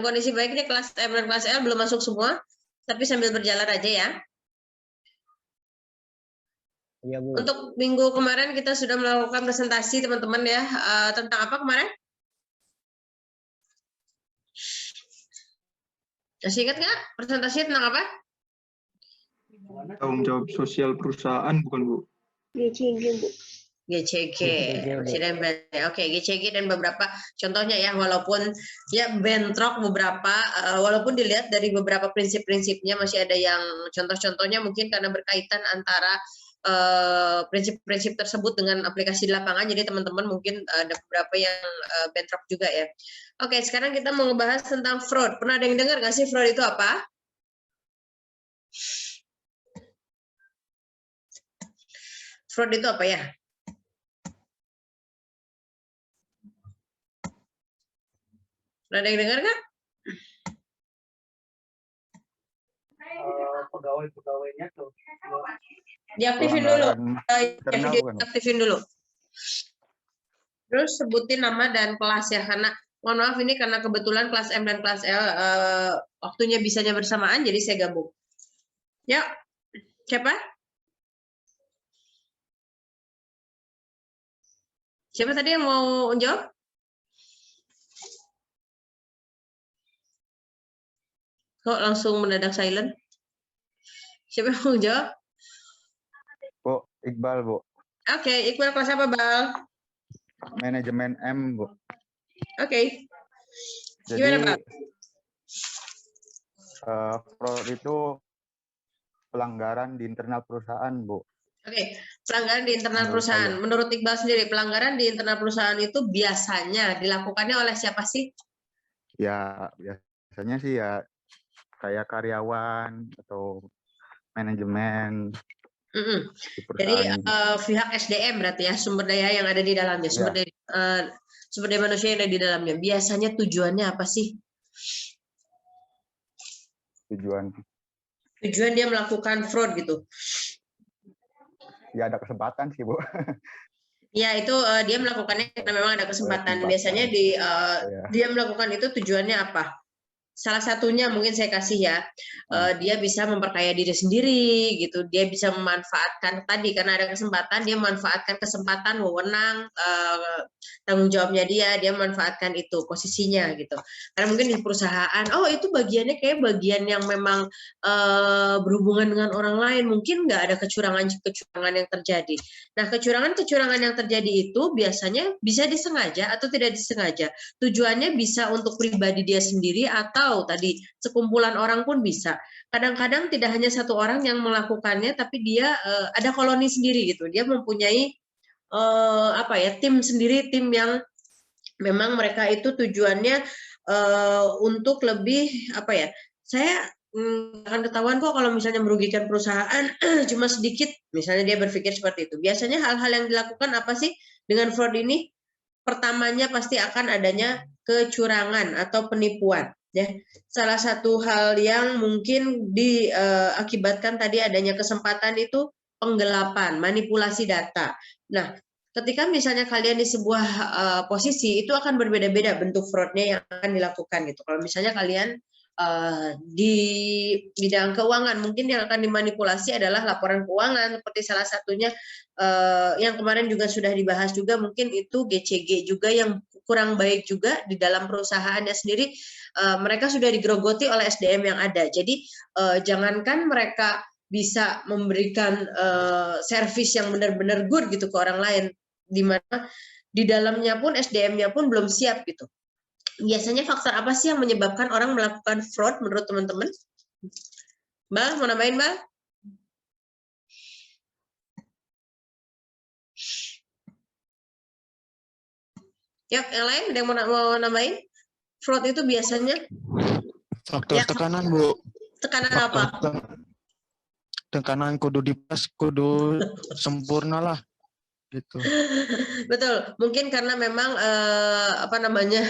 Kondisi baiknya kelas M dan kelas L belum masuk semua, tapi sambil berjalan aja ya. Iya, Bu. Untuk minggu kemarin kita sudah melakukan presentasi teman-teman ya. Tentang apa kemarin? Masih ingat nggak presentasi tentang apa? Tanggung jawab sosial perusahaan, bukan Bu? GCG, Bu. GCG, GCG, Bu. masih ada yang belajar. Oke, GCG dan beberapa contohnya ya, walaupun ya bentrok beberapa, walaupun dilihat dari beberapa prinsip-prinsipnya masih ada yang contoh-contohnya mungkin karena berkaitan antara prinsip-prinsip tersebut dengan aplikasi di lapangan, jadi teman-teman mungkin ada beberapa yang bentrok juga ya. Oke, sekarang kita mau ngebahas tentang fraud. Pernah ada yang dengar nggak sih fraud itu apa? Fraud itu apa ya? Pernah ada yang dengar nggak? Pegawai-pegawainya tuh. Diaktifin dulu. Internal Video bukan, Bu? diaktifin dulu. Terus sebutin nama dan kelas ya, karena mohon maaf ini karena kebetulan kelas M dan kelas L waktunya bisanya bersamaan, jadi saya gabung. Ya, siapa? Siapa tadi yang mau jawab? Kok langsung mendadak silent? Siapa yang mau jawab? Bu, Iqbal, Bu. Oke, Iqbal kelas apa, Bal? Manajemen M, Bu. Oke. Jadi, Gimana, Bal? fraud itu pelanggaran di internal perusahaan, Bu. Oke, pelanggaran di internal Menurut perusahaan. saya. Menurut Iqbal sendiri, pelanggaran di internal perusahaan itu biasanya dilakukannya oleh siapa sih? Ya, biasanya sih ya kayak karyawan atau manajemen Mm-mm. di Jadi perusahaan. pihak SDM berarti ya, sumber daya yang ada di dalamnya, sumber daya manusia yang ada di dalamnya. Biasanya tujuannya apa sih? Tujuan Tujuan dia melakukan fraud gitu. ya ada kesempatan sih, Bu. Ya itu dia melakukannya karena memang ada kesempatan. Kesempatan. Biasanya Iya. dia melakukan itu tujuannya apa? Salah satunya mungkin saya kasih ya, dia bisa memperkaya diri sendiri gitu, dia bisa memanfaatkan tadi karena ada kesempatan, dia memanfaatkan kesempatan, wewenang, tanggung jawabnya dia memanfaatkan itu posisinya gitu. Karena mungkin di perusahaan, oh itu bagiannya kayak bagian yang memang berhubungan dengan orang lain, mungkin nggak ada kecurangan yang terjadi. Nah kecurangan yang terjadi itu biasanya bisa disengaja atau tidak disengaja. Tujuannya bisa untuk pribadi dia sendiri atau tadi sekumpulan orang pun bisa. Kadang-kadang tidak hanya satu orang yang melakukannya, tapi dia ada koloni sendiri gitu. Dia mempunyai tim sendiri, tim yang memang mereka itu tujuannya untuk lebih saya akan ketahuan kok kalau misalnya merugikan perusahaan cuma sedikit, misalnya dia berpikir seperti itu. Biasanya hal-hal yang dilakukan apa sih dengan fraud ini? Pertamanya pasti akan adanya kecurangan atau penipuan. Ya, salah satu hal yang mungkin diakibatkan tadi adanya kesempatan itu penggelapan, manipulasi data. Nah, ketika misalnya kalian di sebuah posisi itu akan berbeda-beda bentuk fraudnya yang akan dilakukan gitu. Kalau misalnya kalian di bidang keuangan, mungkin yang akan dimanipulasi adalah laporan keuangan seperti salah satunya yang kemarin juga sudah dibahas juga, mungkin itu GCG juga yang kurang baik juga di dalam perusahaannya sendiri. Mereka sudah digerogoti oleh SDM yang ada. Jadi jangankan mereka bisa memberikan servis yang benar-benar good gitu ke orang lain, di mana di dalamnya pun SDM-nya pun belum siap gitu. Biasanya faktor apa sih yang menyebabkan orang melakukan fraud menurut teman-teman? Mbak, mau nambahin, Mbak? Ya, yang lain ada yang mau nambahin? Fraud itu biasanya faktor tekanan, Bu. tekanan Faktor apa? Tekanan kudu dipas, kudu sempurna lah. gitu. Betul, mungkin karena memang apa namanya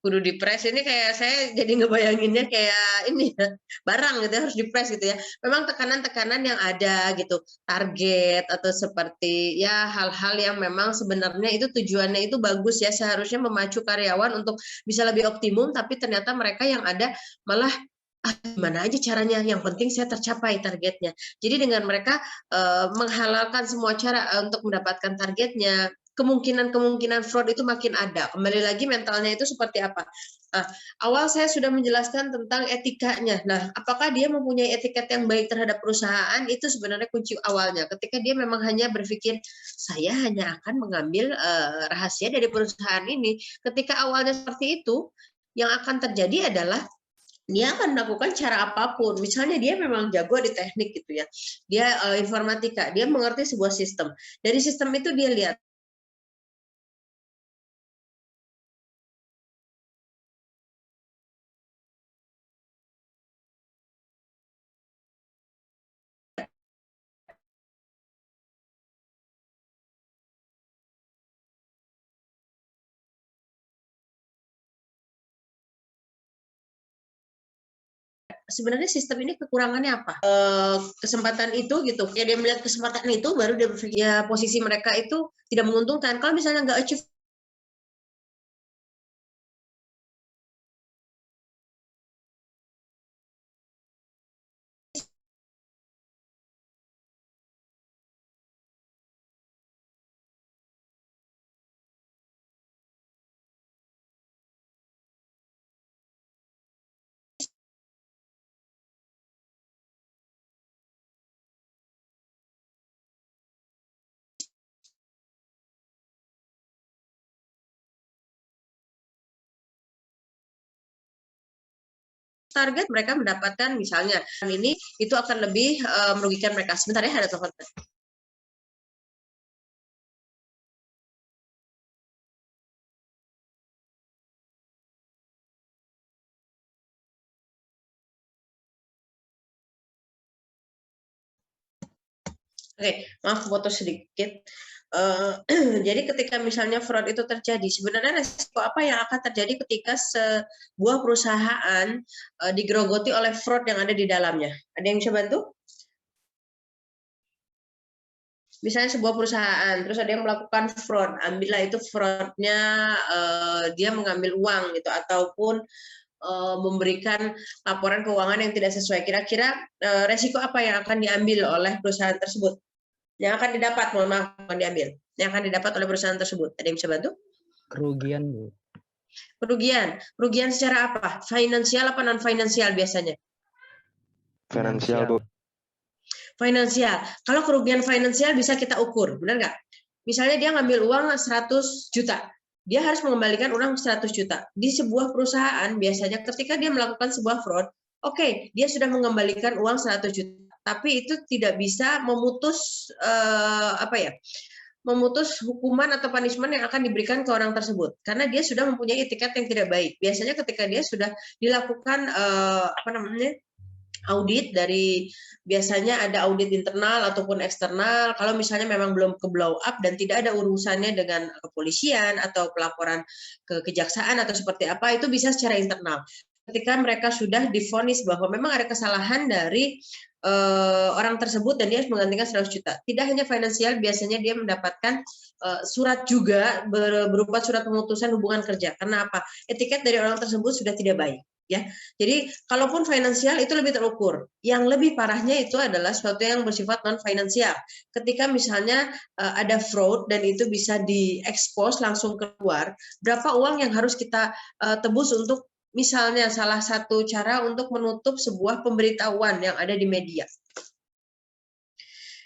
kudu dipres ini kayak saya jadi ngebayanginnya kayak ini ya, barang gitu ya, harus dipres gitu ya. Memang tekanan-tekanan yang ada gitu, target atau seperti ya hal-hal yang memang sebenarnya itu tujuannya itu bagus ya, seharusnya memacu karyawan untuk bisa lebih optimum, tapi ternyata mereka yang ada malah gimana aja caranya, yang penting saya tercapai targetnya. Jadi dengan mereka menghalalkan semua cara untuk mendapatkan targetnya, kemungkinan fraud itu makin ada. Kembali lagi mentalnya itu seperti apa. Nah, awal saya sudah menjelaskan tentang etikanya. Nah, apakah dia mempunyai etiket yang baik terhadap perusahaan, itu sebenarnya kunci awalnya. Ketika dia memang hanya berpikir, saya hanya akan mengambil rahasia dari perusahaan ini. Ketika awalnya seperti itu, yang akan terjadi adalah dia akan melakukan cara apapun. Misalnya dia memang jago di teknik gitu ya. Dia informatika, dia mengerti sebuah sistem. Dari sistem itu dia lihat sebenarnya sistem ini kekurangannya apa? Kesempatan itu gitu. Ya dia melihat kesempatan itu baru dia berpikir ya, posisi mereka itu tidak menguntungkan. Kalau misalnya nggak achieve target, mereka mendapatkan misalnya ini itu akan lebih merugikan mereka. Sebentar ya, ada telepon. Oke, maaf potong sedikit. Jadi ketika misalnya fraud itu terjadi, sebenarnya resiko apa yang akan terjadi ketika sebuah perusahaan digerogoti oleh fraud yang ada di dalamnya? Ada yang bisa bantu? Misalnya sebuah perusahaan, terus ada yang melakukan fraud, ambillah itu fraudnya dia mengambil uang gitu, ataupun memberikan laporan keuangan yang tidak sesuai. Kira-kira resiko apa yang akan diambil oleh perusahaan tersebut? Yang akan didapat, mohon maaf, akan diambil. Yang akan didapat oleh perusahaan tersebut. Ada yang bisa bantu? Kerugian, Bu. Kerugian. Kerugian secara apa? Finansial apa non-finansial biasanya? Finansial, Bu. Finansial. Kalau kerugian finansial bisa kita ukur, benar nggak? Misalnya dia ngambil uang 100 juta. Dia harus mengembalikan uang 100 juta. Di sebuah perusahaan, biasanya ketika dia melakukan sebuah fraud, oke, dia sudah mengembalikan uang 100 juta. Tapi itu tidak bisa memutus memutus hukuman atau punishment yang akan diberikan ke orang tersebut karena dia sudah mempunyai etiket yang tidak baik. Biasanya ketika dia sudah dilakukan audit dari, biasanya ada audit internal ataupun eksternal. Kalau misalnya memang belum ke blow up dan tidak ada urusannya dengan kepolisian atau pelaporan ke kejaksaan atau seperti apa, itu bisa secara internal. Ketika mereka sudah divonis bahwa memang ada kesalahan dari orang tersebut dan dia harus menggantikan 100 juta. Tidak hanya finansial, biasanya dia mendapatkan surat juga berupa surat pemutusan hubungan kerja. Karena apa? Etiket dari orang tersebut sudah tidak baik. Ya, jadi kalaupun finansial itu lebih terukur. Yang lebih parahnya itu adalah sesuatu yang bersifat non finansial. Ketika misalnya ada fraud dan itu bisa diekspos langsung keluar, berapa uang yang harus kita tebus untuk misalnya salah satu cara untuk menutup sebuah pemberitahuan yang ada di media.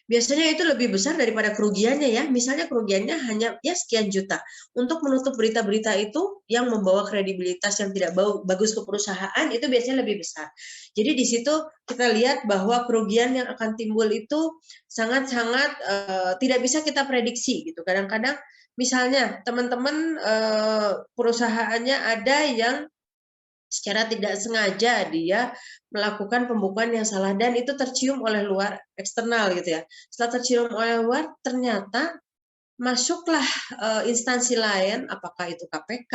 Biasanya itu lebih besar daripada kerugiannya ya. Misalnya kerugiannya hanya ya sekian juta. Untuk menutup berita-berita itu yang membawa kredibilitas yang tidak bagus ke perusahaan itu biasanya lebih besar. Jadi di situ kita lihat bahwa kerugian yang akan timbul itu sangat-sangat tidak bisa kita prediksi gitu. Kadang-kadang misalnya teman-teman perusahaannya ada yang secara tidak sengaja dia melakukan pembukuan yang salah dan itu tercium oleh luar eksternal gitu ya. Setelah tercium oleh luar, ternyata masuklah instansi lain, apakah itu KPK,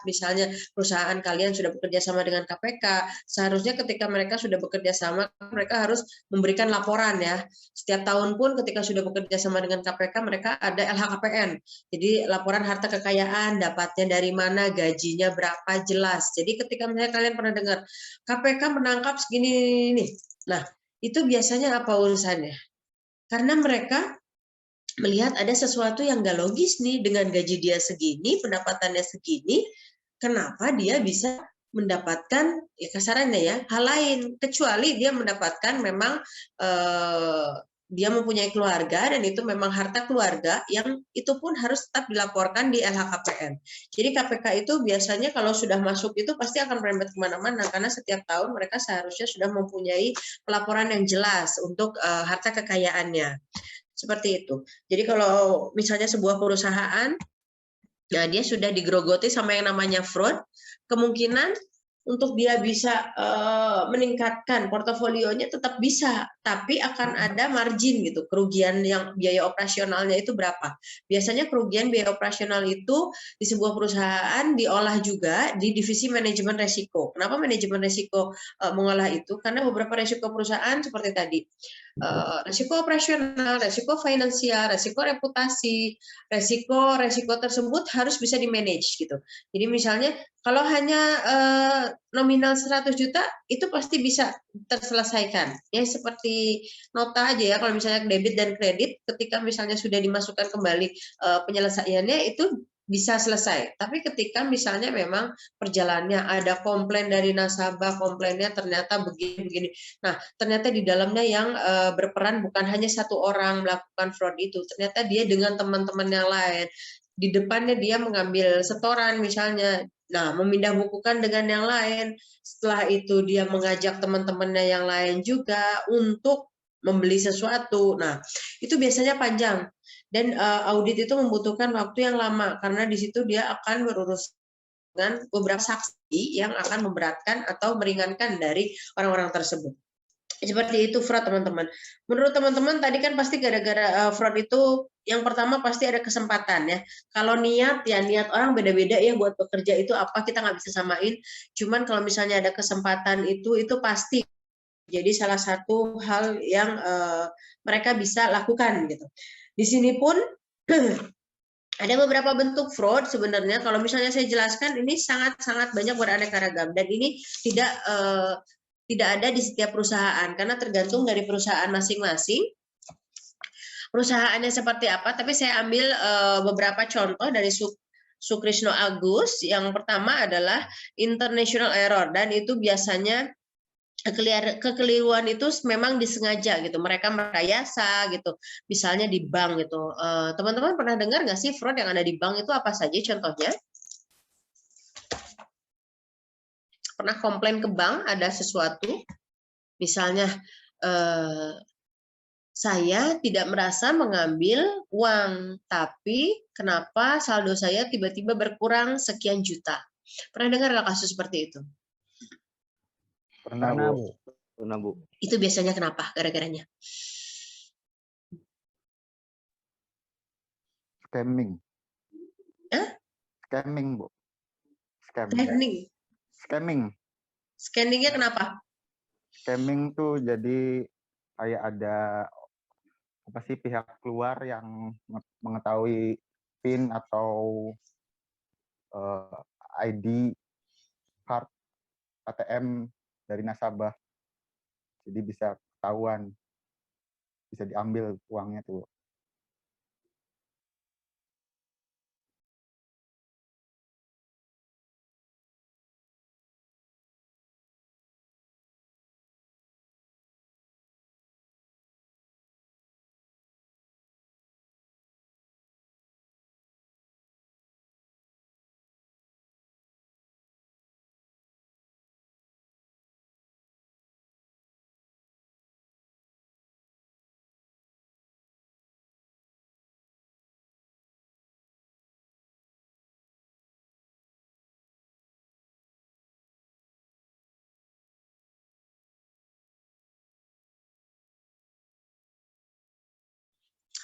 misalnya perusahaan kalian sudah bekerja sama dengan KPK, seharusnya ketika mereka sudah bekerja sama, mereka harus memberikan laporan ya. Setiap tahun pun ketika sudah bekerja sama dengan KPK, mereka ada LHKPN. Jadi laporan harta kekayaan, dapatnya dari mana, gajinya berapa, jelas. Jadi ketika misalnya kalian pernah dengar, KPK menangkap segini nih. Nah, itu biasanya apa urusannya? Karena mereka melihat ada sesuatu yang nggak logis nih, dengan gaji dia segini, pendapatannya segini, kenapa dia bisa mendapatkan, ya kasarannya ya, hal lain, kecuali dia mendapatkan memang dia mempunyai keluarga dan itu memang harta keluarga yang itu pun harus tetap dilaporkan di LHKPN. Jadi KPK itu biasanya kalau sudah masuk itu pasti akan merembet kemana-mana karena setiap tahun mereka seharusnya sudah mempunyai pelaporan yang jelas untuk harta kekayaannya. Seperti itu. Jadi kalau misalnya sebuah perusahaan, ya dia sudah digerogoti sama yang namanya fraud, kemungkinan untuk dia bisa meningkatkan portofolionya tetap bisa, tapi akan ada margin gitu, kerugian yang biaya operasionalnya itu berapa. Biasanya kerugian biaya operasional itu di sebuah perusahaan diolah juga di divisi manajemen resiko. Kenapa manajemen resiko mengolah itu? Karena beberapa resiko perusahaan seperti tadi, resiko operasional, resiko finansial, resiko reputasi, resiko tersebut harus bisa di-manage gitu. Jadi misalnya kalau hanya nominal 100 juta itu pasti bisa terselesaikan. Ya seperti nota aja ya, kalau misalnya debit dan kredit ketika misalnya sudah dimasukkan kembali penyelesaiannya itu bisa selesai. Tapi ketika misalnya memang perjalanannya ada komplain dari nasabah, komplainnya ternyata begini-begini. Nah, ternyata di dalamnya yang berperan bukan hanya satu orang melakukan fraud itu, ternyata dia dengan teman-teman yang lain. Di depannya dia mengambil setoran misalnya, nah memindah bukukan dengan yang lain, setelah itu dia mengajak teman-temannya yang lain juga untuk membeli sesuatu. Nah, itu biasanya panjang dan audit itu membutuhkan waktu yang lama karena di situ dia akan berurusan dengan beberapa saksi yang akan memberatkan atau meringankan dari orang-orang tersebut. Seperti itu fraud, teman-teman. Menurut teman-teman tadi kan pasti gara-gara fraud itu yang pertama pasti ada kesempatan ya. Kalau niat ya niat orang beda-beda ya buat bekerja itu apa kita nggak bisa samain. Cuman kalau misalnya ada kesempatan itu pasti jadi salah satu hal yang mereka bisa lakukan gitu. Di sini pun ada beberapa bentuk fraud sebenarnya. Kalau misalnya saya jelaskan ini sangat-sangat banyak beraneka ragam dan ini tidak ada di setiap perusahaan karena tergantung dari perusahaan masing-masing. Perusahaannya seperti apa? Tapi saya ambil beberapa contoh dari Sukrisno Agus. Yang pertama adalah international error dan itu biasanya kekeliruan itu memang disengaja gitu, mereka merekayasa gitu, misalnya di bank gitu. Teman-teman pernah dengar nggak sih fraud yang ada di bank itu apa saja contohnya? Pernah komplain ke bank ada sesuatu, misalnya saya tidak merasa mengambil uang, tapi kenapa saldo saya tiba-tiba berkurang sekian juta? Pernah dengar nggak kasus seperti itu? Pernah, Bu. Pernah, Bu. Itu biasanya kenapa? Gara-garanya? Scamming. Scamming, Bu. Scamming. Scanningnya kenapa? Scamming tuh jadi kayak ada apa sih pihak luar yang mengetahui PIN atau ID card ATM dari nasabah. Jadi bisa ketahuan, bisa diambil uangnya tuh.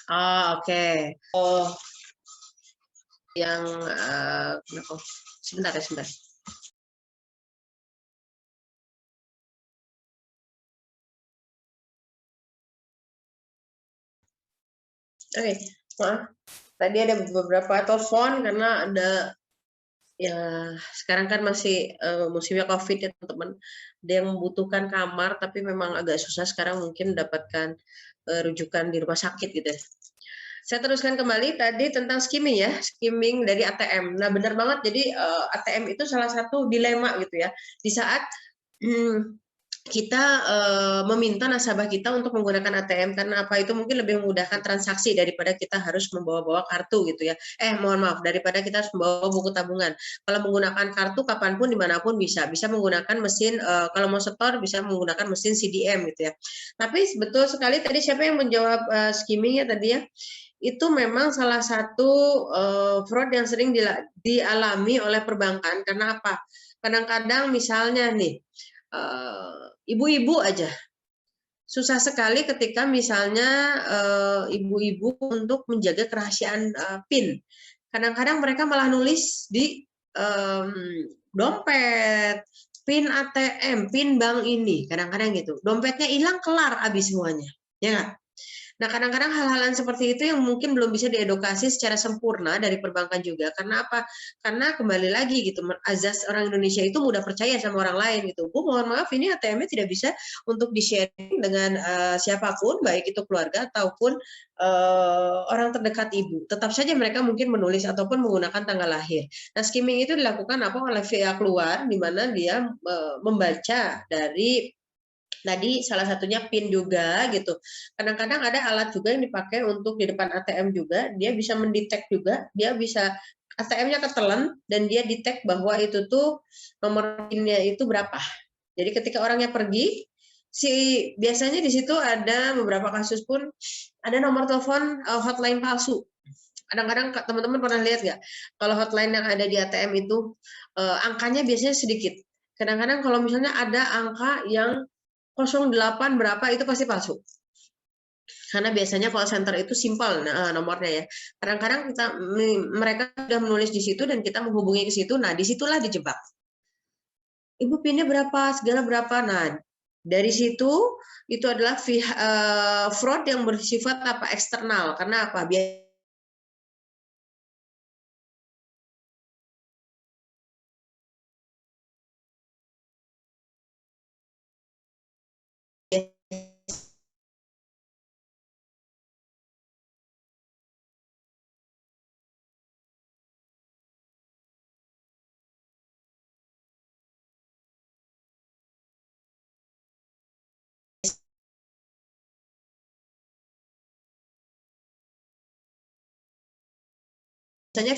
Oh, oke. yang sebentar ya, sebentar. Oke, maaf. Tadi ada beberapa telepon karena ada ya sekarang kan masih musimnya COVID ya teman-teman. Ada yang membutuhkan kamar tapi memang agak susah sekarang mungkin mendapatkan rujukan di rumah sakit gitu ya. Saya teruskan kembali tadi tentang skimming ya, skimming dari ATM. Nah benar banget, jadi ATM itu salah satu dilema gitu ya. Di saat kita meminta nasabah kita untuk menggunakan ATM karena apa, itu mungkin lebih memudahkan transaksi daripada kita harus membawa-bawa kartu gitu ya. Mohon maaf, daripada kita harus membawa buku tabungan. Kalau menggunakan kartu kapanpun dimanapun bisa menggunakan mesin, kalau mau setor bisa menggunakan mesin CDM gitu ya. Tapi betul sekali tadi siapa yang menjawab skimming ya tadi ya, itu memang salah satu fraud yang sering dialami oleh perbankan. Karena apa? Kadang-kadang misalnya nih, ibu-ibu aja susah sekali ketika misalnya ibu-ibu untuk menjaga kerahasiaan PIN. Kadang-kadang mereka malah nulis di dompet, PIN ATM, PIN bank ini, kadang-kadang gitu. Dompetnya hilang, kelar habis semuanya, ya nggak? Nah, kadang-kadang hal-hal seperti itu yang mungkin belum bisa diedukasi secara sempurna dari perbankan juga. Karena apa? Karena kembali lagi gitu, azas orang Indonesia itu mudah percaya sama orang lain gitu. Bu, mohon maaf ini ATM-nya tidak bisa untuk di-sharing dengan siapapun, baik itu keluarga ataupun orang terdekat ibu. Tetap saja mereka mungkin menulis ataupun menggunakan tanggal lahir. Nah, skimming itu dilakukan apa oleh pihak luar, di mana dia membaca dari tadi salah satunya PIN juga gitu. Kadang-kadang ada alat juga yang dipakai untuk di depan ATM juga, dia bisa mendetek juga, dia bisa ATM-nya ketelan dan dia detect bahwa itu tuh nomor PIN-nya itu berapa. Jadi ketika orangnya pergi, biasanya di situ ada beberapa kasus pun ada nomor telepon hotline palsu. Kadang-kadang teman-teman pernah lihat nggak? Kalau hotline yang ada di ATM itu angkanya biasanya sedikit. Kadang-kadang kalau misalnya ada angka yang 08 berapa itu pasti palsu. Karena biasanya call center itu simpel nomornya ya. Kadang-kadang mereka sudah menulis di situ dan kita menghubungi ke situ. Nah, disitulah dijebak. Ibu PIN-nya berapa, segala berapa. Nah, dari situ itu adalah fraud yang bersifat eksternal. Karena apa? Biasanya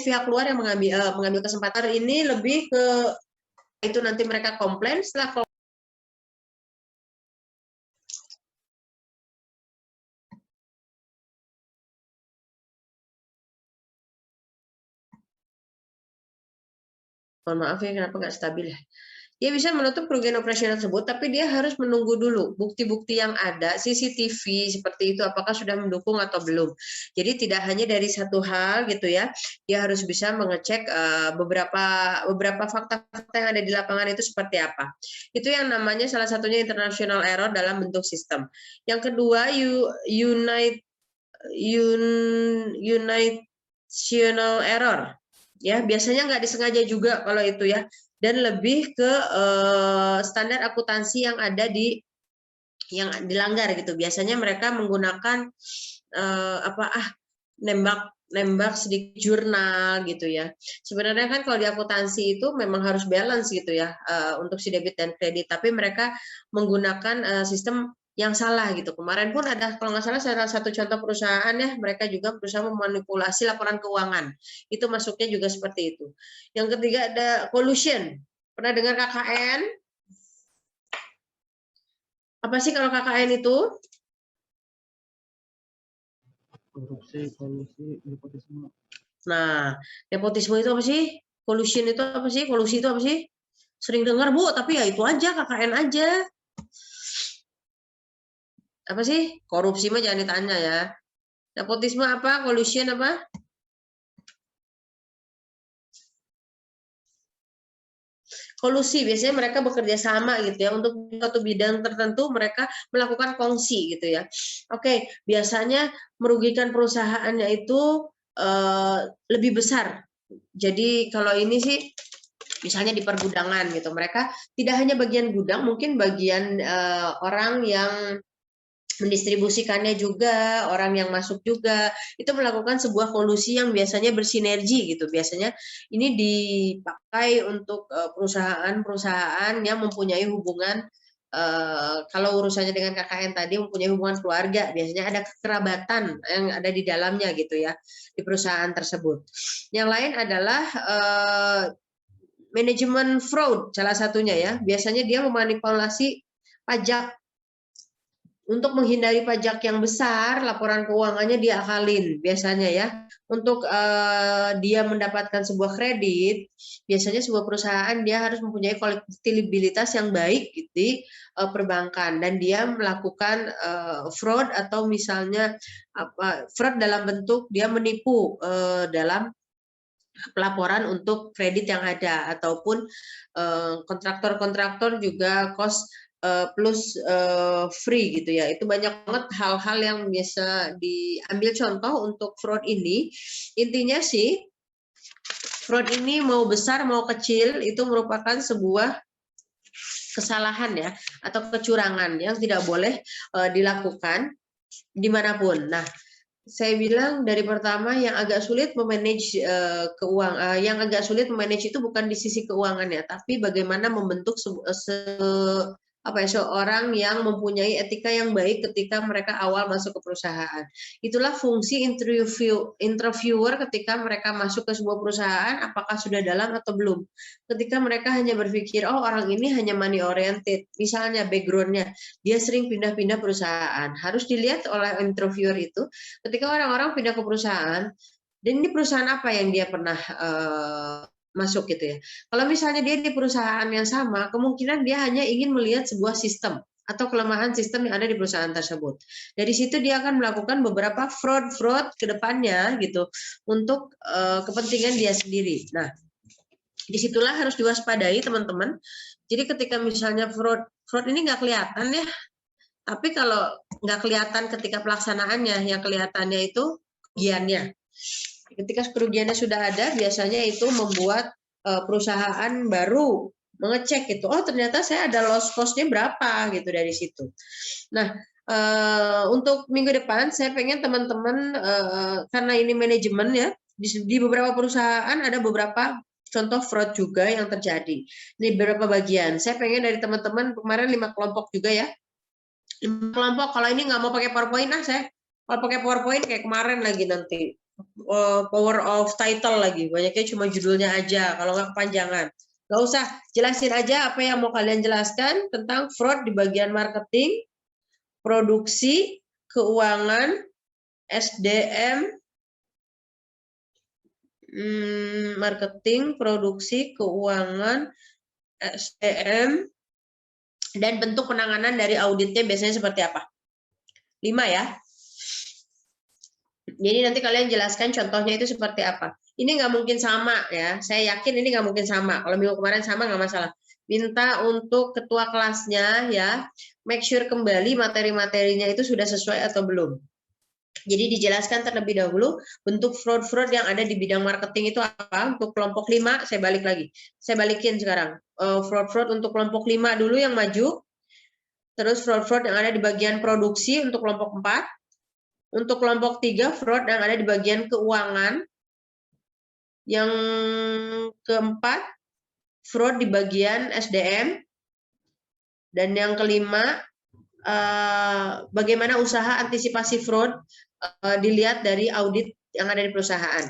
pihak luar yang mengambil kesempatan ini lebih ke itu nanti mereka komplain setelah mohon maaf ya kenapa nggak stabil ya. Dia bisa menutup kerugian operasional tersebut, tapi dia harus menunggu dulu bukti-bukti yang ada, CCTV seperti itu, apakah sudah mendukung atau belum. Jadi tidak hanya dari satu hal gitu ya, dia harus bisa mengecek beberapa fakta-fakta yang ada di lapangan itu seperti apa. Itu yang namanya salah satunya international error dalam bentuk sistem. Yang kedua, unitional error. Ya, biasanya nggak disengaja juga kalau itu ya. Dan lebih ke standar akuntansi yang ada yang dilanggar gitu. Biasanya mereka menggunakan nembak sedikit jurnal gitu ya. Sebenarnya kan kalau di akuntansi itu memang harus balance gitu ya untuk si debit dan kredit. Tapi mereka menggunakan sistem yang salah gitu. Kemarin pun ada kalau nggak salah salah satu contoh perusahaan ya, mereka juga berusaha memanipulasi laporan keuangan. Itu masuknya juga seperti itu. Yang ketiga ada collusion. Pernah dengar KKN? Apa sih kalau KKN itu? Korupsi, kolusi, nepotisme. Nah, nepotisme itu apa sih? Collusion itu apa sih? Kolusi itu apa sih? Sering dengar, Bu, tapi ya itu aja, KKN aja. Apa sih? Korupsi mah jangan ditanya ya. Nepotisme apa? Collusion apa? kolusi, biasanya mereka bekerja sama gitu ya, untuk suatu bidang tertentu mereka melakukan kongsi gitu ya. Oke, biasanya merugikan perusahaannya itu lebih besar. Jadi kalau ini sih misalnya di pergudangan gitu, mereka tidak hanya bagian gudang, mungkin bagian orang yang mendistribusikannya juga, orang yang masuk juga, itu melakukan sebuah kolusi yang biasanya bersinergi gitu. Biasanya ini dipakai untuk perusahaan-perusahaan yang mempunyai hubungan, kalau urusannya dengan KKN tadi mempunyai hubungan keluarga, biasanya ada kekerabatan yang ada di dalamnya gitu ya, di perusahaan tersebut. Yang lain adalah manajemen fraud salah satunya ya. Biasanya dia memanipulasi pajak. Untuk menghindari pajak yang besar, laporan keuangannya diakalin biasanya ya. Untuk dia mendapatkan sebuah kredit, biasanya sebuah perusahaan dia harus mempunyai kolektibilitas yang baik di perbankan, dan dia melakukan fraud atau misalnya fraud dalam bentuk dia menipu dalam pelaporan untuk kredit yang ada, ataupun kontraktor-kontraktor juga cost plus free gitu ya. Itu banyak banget hal-hal yang bisa diambil contoh untuk fraud ini. Intinya sih fraud ini mau besar mau kecil itu merupakan sebuah kesalahan ya, atau kecurangan yang tidak boleh dilakukan dimanapun. Nah, saya bilang dari pertama yang agak sulit memanage keuangan, yang agak sulit memanage itu bukan di sisi keuangannya, tapi bagaimana membentuk seorang yang mempunyai etika yang baik ketika mereka awal masuk ke perusahaan. Itulah fungsi interviewer ketika mereka masuk ke sebuah perusahaan, apakah sudah dalam atau belum. Ketika mereka hanya berpikir, oh orang ini hanya money oriented, misalnya background-nya, dia sering pindah-pindah perusahaan. Harus dilihat oleh interviewer itu, ketika orang-orang pindah ke perusahaan, dan ini perusahaan apa yang dia pernah masuk gitu ya. Kalau misalnya dia di perusahaan yang sama, kemungkinan dia hanya ingin melihat sebuah sistem atau kelemahan sistem yang ada di perusahaan tersebut. Dari situ dia akan melakukan beberapa fraud ke depannya gitu untuk kepentingan dia sendiri. Nah, disitulah harus diwaspadai teman-teman. Jadi ketika misalnya fraud ini nggak kelihatan ya, tapi kalau nggak kelihatan ketika pelaksanaannya, yang kelihatannya itu kerugiannya. Ketika kerugiannya sudah ada, biasanya itu membuat perusahaan baru mengecek gitu. Oh ternyata saya ada loss cost-nya berapa gitu dari situ. Nah, untuk minggu depan saya pengen teman-teman, karena ini manajemen ya, di beberapa perusahaan ada beberapa contoh fraud juga yang terjadi. Ini beberapa bagian. Saya pengen dari teman-teman kemarin 5 kelompok juga ya. 5 kelompok, kalau ini nggak mau pakai PowerPoint, saya kalau pakai PowerPoint kayak kemarin lagi nanti. Power of title lagi, banyaknya cuma judulnya aja, kalau nggak kepanjangan. Nggak usah, jelasin aja apa yang mau kalian jelaskan tentang fraud di bagian marketing, produksi, keuangan, SDM, marketing, produksi, keuangan, SDM, dan bentuk penanganan dari auditnya biasanya seperti apa. 5 ya. Jadi nanti kalian jelaskan contohnya itu seperti apa. Ini nggak mungkin sama ya. Saya yakin ini nggak mungkin sama. Kalau minggu kemarin sama nggak masalah. Minta untuk ketua kelasnya ya, make sure kembali materi-materinya itu sudah sesuai atau belum. Jadi dijelaskan terlebih dahulu bentuk fraud-fraud yang ada di bidang marketing itu apa. Untuk kelompok 5 saya balik lagi. Saya balikin sekarang. Fraud-fraud untuk kelompok 5 dulu yang maju. Terus fraud-fraud yang ada di bagian produksi untuk kelompok 4. Untuk kelompok 3, fraud yang ada di bagian keuangan. Yang keempat, fraud di bagian SDM. Dan yang kelima, bagaimana usaha antisipasi fraud dilihat dari audit yang ada di perusahaan.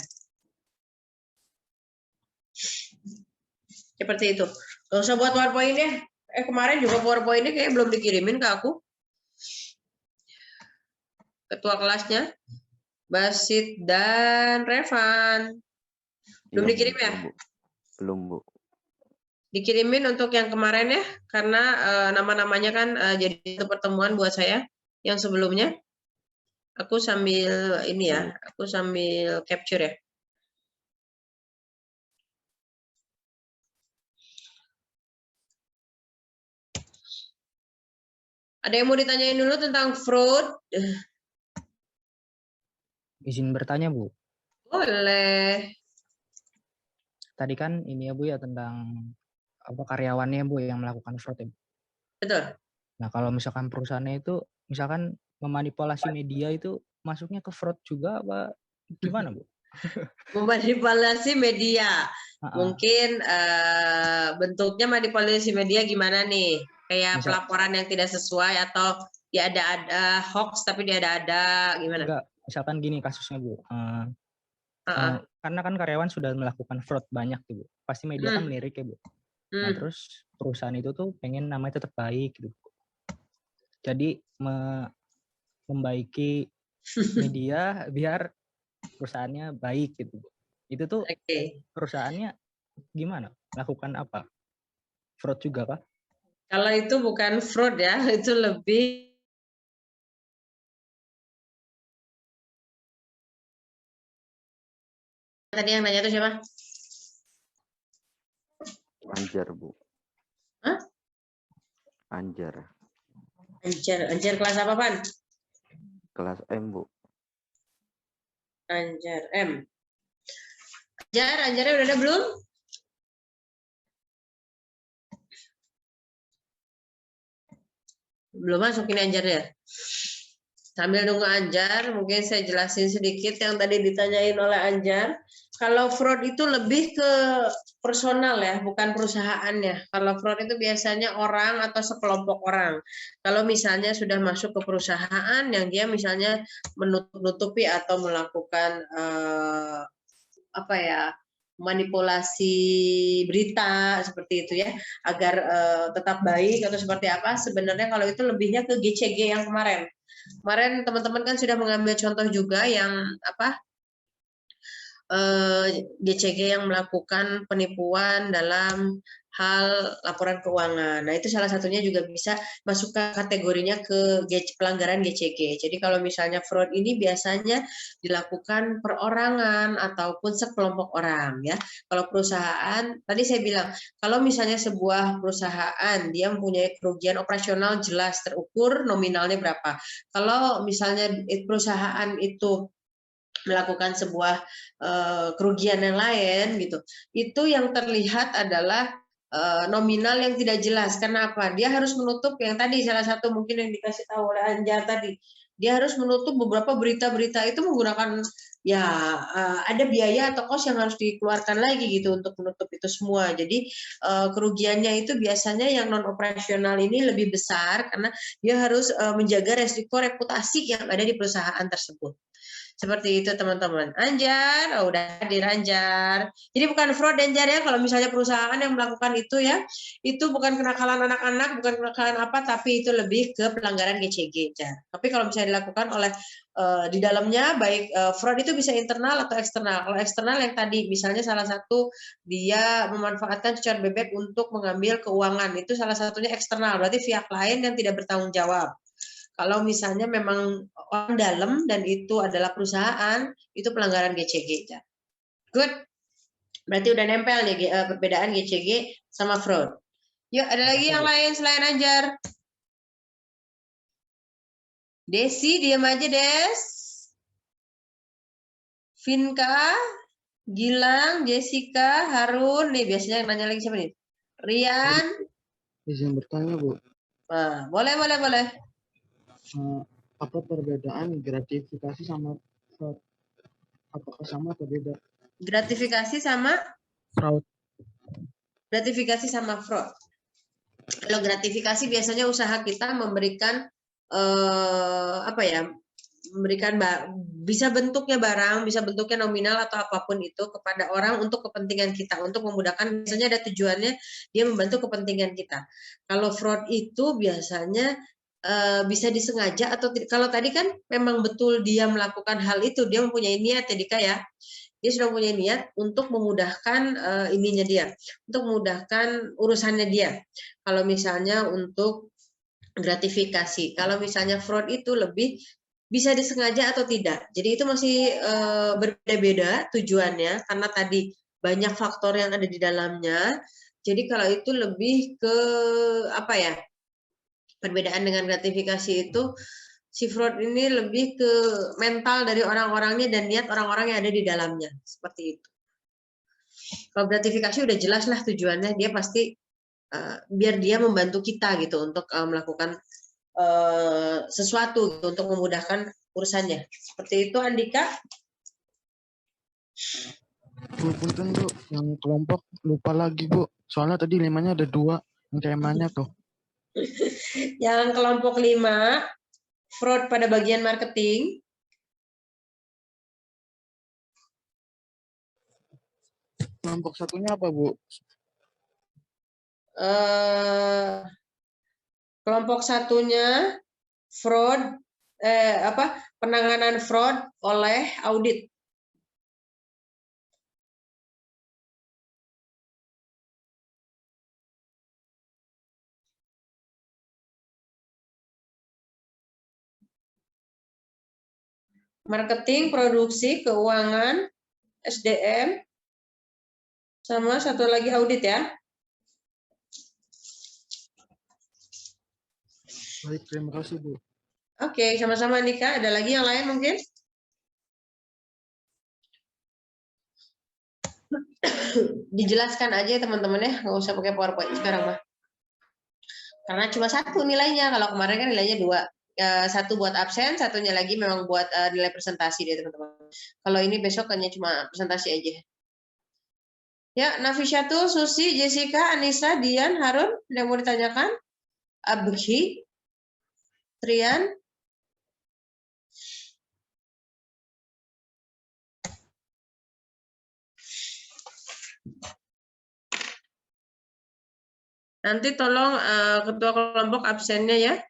Seperti itu. Gak usah buat PowerPoint deh. Kemarin juga PowerPoint-nya kayaknya belum dikirimin ke aku. Ketua kelasnya, Basit dan Revan. Belum dikirim ya? Belum, Bu. Dikirimin untuk yang kemarin ya, karena nama-namanya kan jadi satu pertemuan buat saya yang sebelumnya. Aku sambil ini ya, aku sambil capture ya. Ada yang mau ditanyain dulu tentang fraud? Izin bertanya, Bu. Boleh. Tadi kan ini ya, Bu, ya, tentang apa karyawannya, Bu, yang melakukan fraud ya, Bu. Betul. Nah, kalau misalkan perusahaannya itu misalkan memanipulasi media itu masuknya ke fraud juga apa gimana, Bu? Memanipulasi media. Heeh. Mungkin bentuknya manipulasi media gimana nih? Kayak Misal- pelaporan yang tidak sesuai atau dia ada hoax tapi dia ada gimana? Enggak, misalkan gini kasusnya, Bu. Heeh. Karena kan karyawan sudah melakukan fraud banyak tuh, Bu. Pasti media kan melirik ya, Bu. Nah, terus perusahaan itu tuh pengen namanya tetap baik gitu, Bu. Jadi membaiki media biar perusahaannya baik gitu, Bu. Itu tuh Oke. perusahaannya gimana? Melakukan apa? Fraud juga kah? Kalau itu bukan fraud ya, itu lebih tadi yang nanya itu siapa? Anjar, Bu. Hah? Anjar. Anjar kelas apa, Pan? Kelas M, Bu. Anjar M. Anjarnya udah ada belum? Belum masuk ini Anjarnya. Sambil nunggu Anjar, mungkin saya jelasin sedikit yang tadi ditanyain oleh Anjar. Kalau fraud itu lebih ke personal ya, bukan perusahaannya. Kalau fraud itu biasanya orang atau sekelompok orang. Kalau misalnya sudah masuk ke perusahaan yang dia misalnya menutup-nutupi atau melakukan manipulasi berita seperti itu ya, agar tetap baik atau seperti apa. Sebenarnya kalau itu lebihnya ke GCG yang kemarin. Kemarin teman-teman kan sudah mengambil contoh juga yang GCG yang melakukan penipuan dalam hal laporan keuangan. Nah, itu salah satunya juga bisa masuk ke kategorinya ke pelanggaran GCG. Jadi kalau misalnya fraud ini biasanya dilakukan perorangan ataupun sekelompok orang ya. Kalau perusahaan, tadi saya bilang, kalau misalnya sebuah perusahaan dia mempunyai kerugian operasional jelas terukur nominalnya berapa. Kalau misalnya perusahaan itu melakukan sebuah kerugian yang lain gitu, itu yang terlihat adalah nominal yang tidak jelas. Kenapa? Dia harus menutup yang tadi salah satu mungkin yang dikasih tahu oleh Anjar tadi. Dia harus menutup beberapa berita-berita itu menggunakan ya ada biaya atau kos yang harus dikeluarkan lagi gitu untuk menutup itu semua. Jadi kerugiannya itu biasanya yang non operasional ini lebih besar karena dia harus menjaga resiko reputasi yang ada di perusahaan tersebut. Seperti itu teman-teman. Anjar, udah hadir Anjar. Jadi bukan fraud Anjar ya, kalau misalnya perusahaan yang melakukan itu ya, itu bukan kenakalan anak-anak, bukan kenakalan apa, tapi itu lebih ke pelanggaran GCG. Anjar. Tapi kalau misalnya dilakukan oleh di dalamnya, baik fraud itu bisa internal atau eksternal. Kalau eksternal yang tadi, misalnya salah satu dia memanfaatkan cucian bebek untuk mengambil keuangan, itu salah satunya eksternal, berarti pihak lain yang tidak bertanggung jawab. Kalau misalnya memang orang dalam dan itu adalah perusahaan, itu pelanggaran GCG. Good. Berarti udah nempel nih perbedaan GCG sama fraud. Yuk, ada lagi yang lain selain Anjar? Desi, diam aja, Des. Vinka, Gilang, Jessica, Harun. Nih, biasanya yang nanya lagi siapa nih? Rian. Izin bertanya, Bu. Nah, boleh. Apa perbedaan gratifikasi sama fraud? Apakah sama atau beda? Gratifikasi sama? Fraud. Gratifikasi sama fraud. Kalau gratifikasi biasanya usaha kita memberikan memberikan bisa bentuknya barang, bisa bentuknya nominal atau apapun itu kepada orang untuk kepentingan kita, untuk memudahkan. Biasanya ada tujuannya dia membantu kepentingan kita. Kalau fraud itu biasanya bisa disengaja atau kalau tadi kan memang betul dia melakukan hal itu, dia mempunyai niat ya Dika ya. Dia sudah punya niat untuk memudahkan ininya dia, untuk memudahkan urusannya dia. Kalau misalnya untuk gratifikasi, kalau misalnya fraud itu lebih bisa disengaja atau tidak. Jadi itu masih berbeda-beda tujuannya karena tadi banyak faktor yang ada di dalamnya. Jadi kalau itu lebih ke Perbedaan dengan gratifikasi itu, si fraud ini lebih ke mental dari orang-orangnya dan niat orang-orang yang ada di dalamnya, seperti itu. Kalau gratifikasi udah jelas lah tujuannya, dia pasti biar dia membantu kita gitu untuk melakukan sesuatu gitu, untuk memudahkan urusannya. Seperti itu, Andika. Punten Bu, yang kelompok lupa lagi Bu. Soalnya tadi 5-nya ada 2 yang temanya tuh. Yang kelompok 5, fraud pada bagian marketing. Kelompok satunya apa Bu? Kelompok satunya fraud, penanganan fraud oleh audit. Marketing, produksi, keuangan, SDM, sama satu lagi audit ya. Baik, terima kasih Bu. Oke, sama-sama Nika. Ada lagi yang lain mungkin? Dijelaskan aja teman-teman ya, nggak usah pakai PowerPoint sekarang mah. Karena cuma 1 nilainya. Kalau kemarin kan nilainya 2. 1 buat absen, satunya lagi memang buat nilai presentasi deh teman-teman. Kalau ini besok hanya cuma presentasi aja. Ya, Nafisyatul, Susi, Jessica, Anissa, Dian, Harun, ada yang mau ditanyakan? Abhi, Trian. Nanti tolong ketua kelompok absennya ya.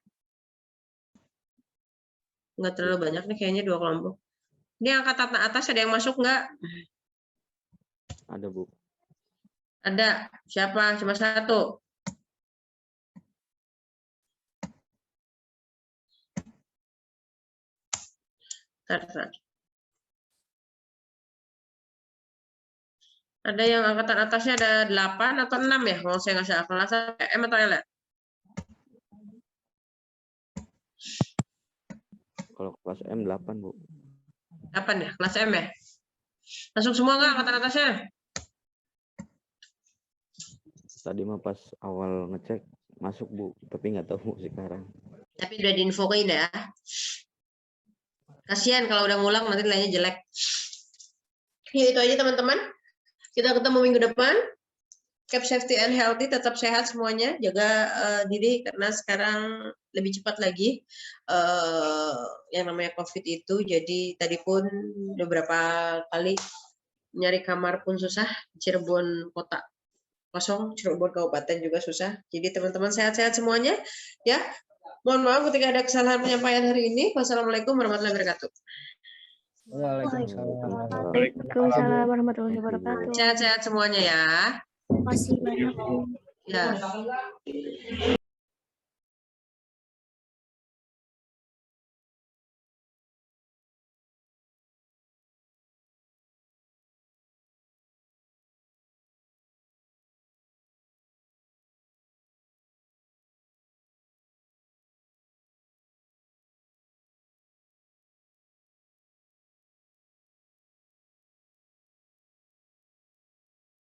Nggak terlalu banyak nih, kayaknya 2 kelompok. Ini angkatan atas ada yang masuk nggak? Ada Bu. Ada. Siapa? Cuma 1. Bentar. Ada yang angkatan atasnya ada 8 atau 6 ya? Kalau saya nggak salah. Kelas M atau L ya? Kalau kelas M 8 Bu. 8 ya? Kelas M ya? Masuk semua nggak angkatan atasnya? Tadi mah pas awal ngecek masuk Bu, tapi nggak tahu sekarang. Tapi udah diinfoin ya. Kasihan kalau udah ngulang nanti nilainya jelek. Ya itu aja teman-teman. Kita ketemu minggu depan. Keep safety and healthy, tetap sehat semuanya. Jaga diri karena sekarang lebih cepat lagi yang namanya COVID itu. Jadi tadi pun beberapa kali nyari kamar pun susah. Cirebon kota kosong, Cirebon kabupaten juga susah. Jadi teman-teman sehat-sehat semuanya ya. Mohon maaf ketika ada kesalahan penyampaian hari ini. Wassalamualaikum warahmatullahi wabarakatuh. Waalaikumsalam. Waalaikumsalam warahmatullahi wabarakatuh. Sehat-sehat semuanya ya. Terima kasih banyak Bu. Ya.